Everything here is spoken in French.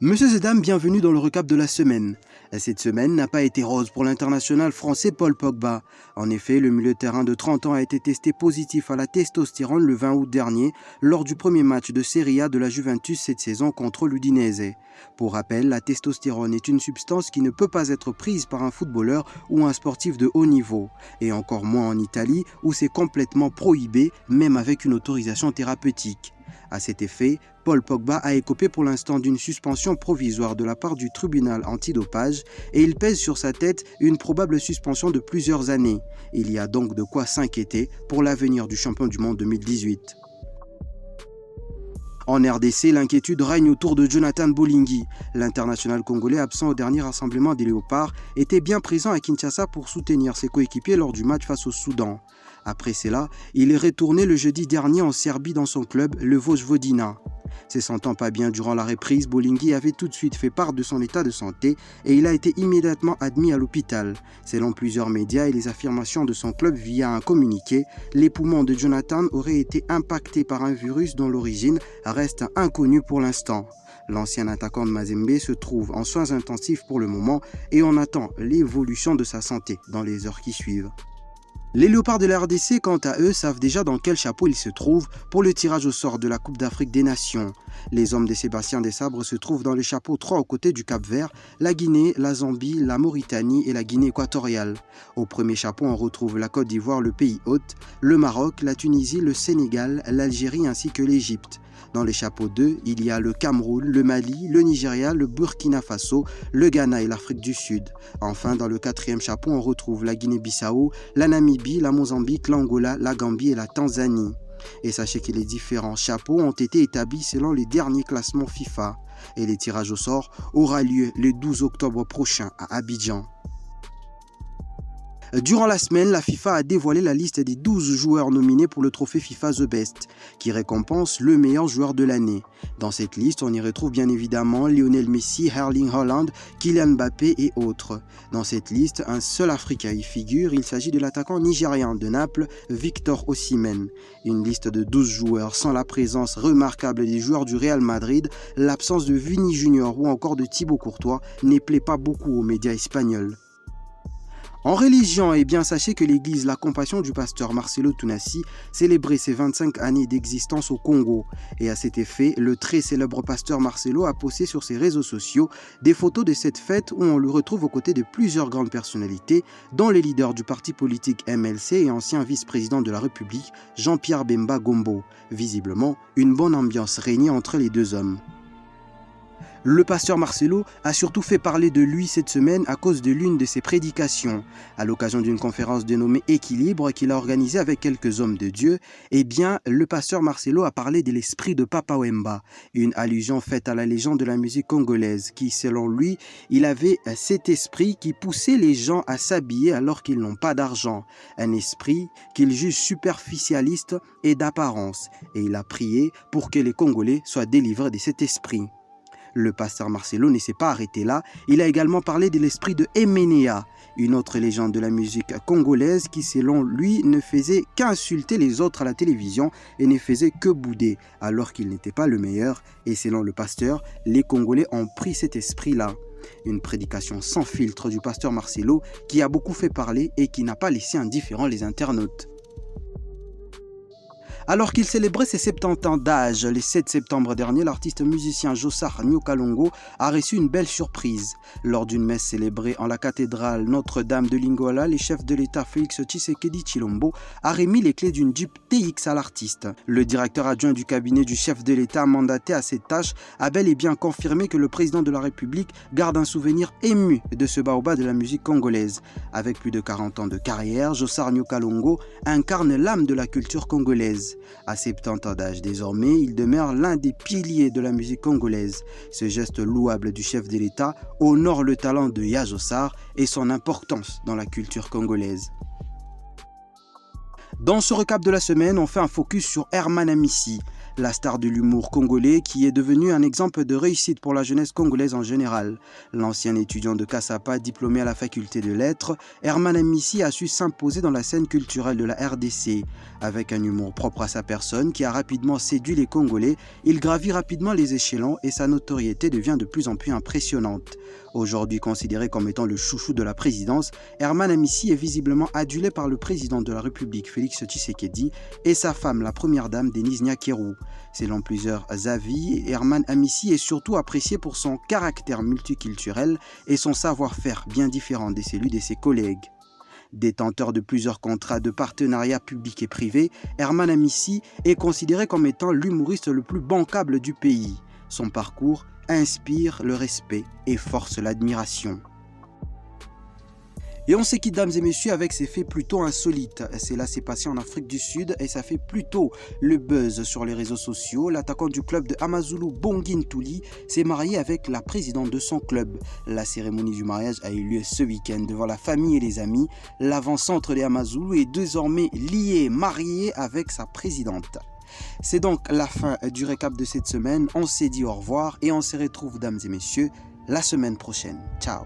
Monsieur et dames, bienvenue dans le recap de la semaine. Cette semaine n'a pas été rose pour l'international français Paul Pogba. En effet, le milieu de terrain de 30 ans a été testé positif à la testostérone le 20 août dernier lors du premier match de Serie A de la Juventus cette saison contre l'Udinese. Pour rappel, la testostérone est une substance qui ne peut pas être prise par un footballeur ou un sportif de haut niveau, et encore moins en Italie où c'est complètement prohibé, même avec une autorisation thérapeutique. À cet effet, Paul Pogba a écopé pour l'instant d'une suspension provisoire de la part du tribunal antidopage et il pèse sur sa tête une probable suspension de plusieurs années. Il y a donc de quoi s'inquiéter pour l'avenir du champion du monde 2018. En RDC, l'inquiétude règne autour de Jonathan Bolingui. L'international congolais absent au dernier rassemblement des Léopards était bien présent à Kinshasa pour soutenir ses coéquipiers lors du match face au Soudan. Après cela, il est retourné le jeudi dernier en Serbie dans son club, le Vojvodina. Se sentant pas bien durant la reprise, Bolingui avait tout de suite fait part de son état de santé et il a été immédiatement admis à l'hôpital. Selon plusieurs médias et les affirmations de son club via un communiqué, les poumons de Jonathan auraient été impactés par un virus dont l'origine reste inconnue pour l'instant. L'ancien attaquant de Mazembe se trouve en soins intensifs pour le moment et on attend l'évolution de sa santé dans les heures qui suivent. Les Léopards de la RDC, quant à eux, savent déjà dans quel chapeau ils se trouvent pour le tirage au sort de la Coupe d'Afrique des Nations. Les hommes de Sébastien Desabre se trouvent dans le chapeau 3 aux côtés du Cap-Vert, la Guinée, la Zambie, la Mauritanie et la Guinée équatoriale. Au premier chapeau, on retrouve la Côte d'Ivoire, le pays hôte, le Maroc, la Tunisie, le Sénégal, l'Algérie ainsi que l'Égypte. Dans les chapeaux 2, il y a le Cameroun, le Mali, le Nigeria, le Burkina Faso, le Ghana et l'Afrique du Sud. Enfin, dans le quatrième chapeau, on retrouve la Guinée-Bissau, la Namibie, la Mozambique, l'Angola, la Gambie et la Tanzanie. Et sachez que les différents chapeaux ont été établis selon les derniers classements FIFA. Et les tirages au sort aura lieu le 12 octobre prochain à Abidjan. Durant la semaine, la FIFA a dévoilé la liste des 12 joueurs nominés pour le trophée FIFA The Best, qui récompense le meilleur joueur de l'année. Dans cette liste, on y retrouve bien évidemment Lionel Messi, Erling Haaland, Kylian Mbappé et autres. Dans cette liste, un seul Africain y figure, il s'agit de l'attaquant nigérian de Naples, Victor Osimhen. Une liste de 12 joueurs sans la présence remarquable des joueurs du Real Madrid, l'absence de Vini Junior ou encore de Thibaut Courtois ne plaît pas beaucoup aux médias espagnols. En religion, sachez que l'église La Compassion du pasteur Marcelo Tounassi célébrait ses 25 années d'existence au Congo. Et à cet effet, le très célèbre pasteur Marcelo a posté sur ses réseaux sociaux des photos de cette fête où on le retrouve aux côtés de plusieurs grandes personnalités, dont les leaders du parti politique MLC et ancien vice-président de la République, Jean-Pierre Bemba Gombo. Visiblement, une bonne ambiance régnait entre les deux hommes. Le pasteur Marcelo a surtout fait parler de lui cette semaine à cause de l'une de ses prédications. À l'occasion d'une conférence dénommée Équilibre qu'il a organisée avec quelques hommes de Dieu, le pasteur Marcelo a parlé de l'esprit de Papa Wemba, une allusion faite à la légende de la musique congolaise qui, selon lui, il avait cet esprit qui poussait les gens à s'habiller alors qu'ils n'ont pas d'argent, un esprit qu'il juge superficialiste et d'apparence, et il a prié pour que les Congolais soient délivrés de cet esprit. Le pasteur Marcelo ne s'est pas arrêté là, il a également parlé de l'esprit de Emenea, une autre légende de la musique congolaise qui selon lui ne faisait qu'insulter les autres à la télévision et ne faisait que bouder alors qu'il n'était pas le meilleur et selon le pasteur, les Congolais ont pris cet esprit-là. Une prédication sans filtre du pasteur Marcelo qui a beaucoup fait parler et qui n'a pas laissé indifférents les internautes. Alors qu'il célébrait ses 70 ans d'âge, le 7 septembre dernier, l'artiste musicien Jossar Nyokalongo a reçu une belle surprise. Lors d'une messe célébrée en la cathédrale Notre-Dame de Lingala, le chef de l'État Félix Tshisekedi Tshilombo a remis les clés d'une Jeep TX à l'artiste. Le directeur adjoint du cabinet du chef de l'État mandaté à cette tâche a bel et bien confirmé que le président de la République garde un souvenir ému de ce baobab de la musique congolaise. Avec plus de 40 ans de carrière, Jossar Nyokalongo incarne l'âme de la culture congolaise. À 70 ans d'âge désormais, il demeure l'un des piliers de la musique congolaise. Ce geste louable du chef de l'État honore le talent de Jossar et son importance dans la culture congolaise. Dans ce recap de la semaine, on fait un focus sur Herman Amissi. la star de l'humour congolais qui est devenu un exemple de réussite pour la jeunesse congolaise en général. L'ancien étudiant de Kassapa, diplômé à la faculté de lettres, Herman Amissi a su s'imposer dans la scène culturelle de la RDC. Avec un humour propre à sa personne qui a rapidement séduit les Congolais, il gravit rapidement les échelons et sa notoriété devient de plus en plus impressionnante. Aujourd'hui considéré comme étant le chouchou de la présidence, Herman Amissi est visiblement adulé par le président de la République Félix Tshisekedi et sa femme, la première dame Denise Nyakeru. Selon plusieurs avis, Herman Amissi est surtout apprécié pour son caractère multiculturel et son savoir-faire bien différent de celui de ses collègues. Détenteur de plusieurs contrats de partenariat public et privé, Herman Amissi est considéré comme étant l'humoriste le plus bancable du pays. Son parcours inspire le respect et force l'admiration. Et on se quitte, dames et messieurs, avec ces faits plutôt insolites. Cela s'est passé en Afrique du Sud et ça fait plutôt le buzz sur les réseaux sociaux. L'attaquant du club de Amazulu, Bongi Ntuli, s'est marié avec la présidente de son club. La cérémonie du mariage a eu lieu ce week-end devant la famille et les amis. L'avant-centre des Amazulu est désormais lié, marié avec sa présidente. C'est donc la fin du récap de cette semaine. On s'est dit au revoir et on se retrouve, dames et messieurs, la semaine prochaine. Ciao.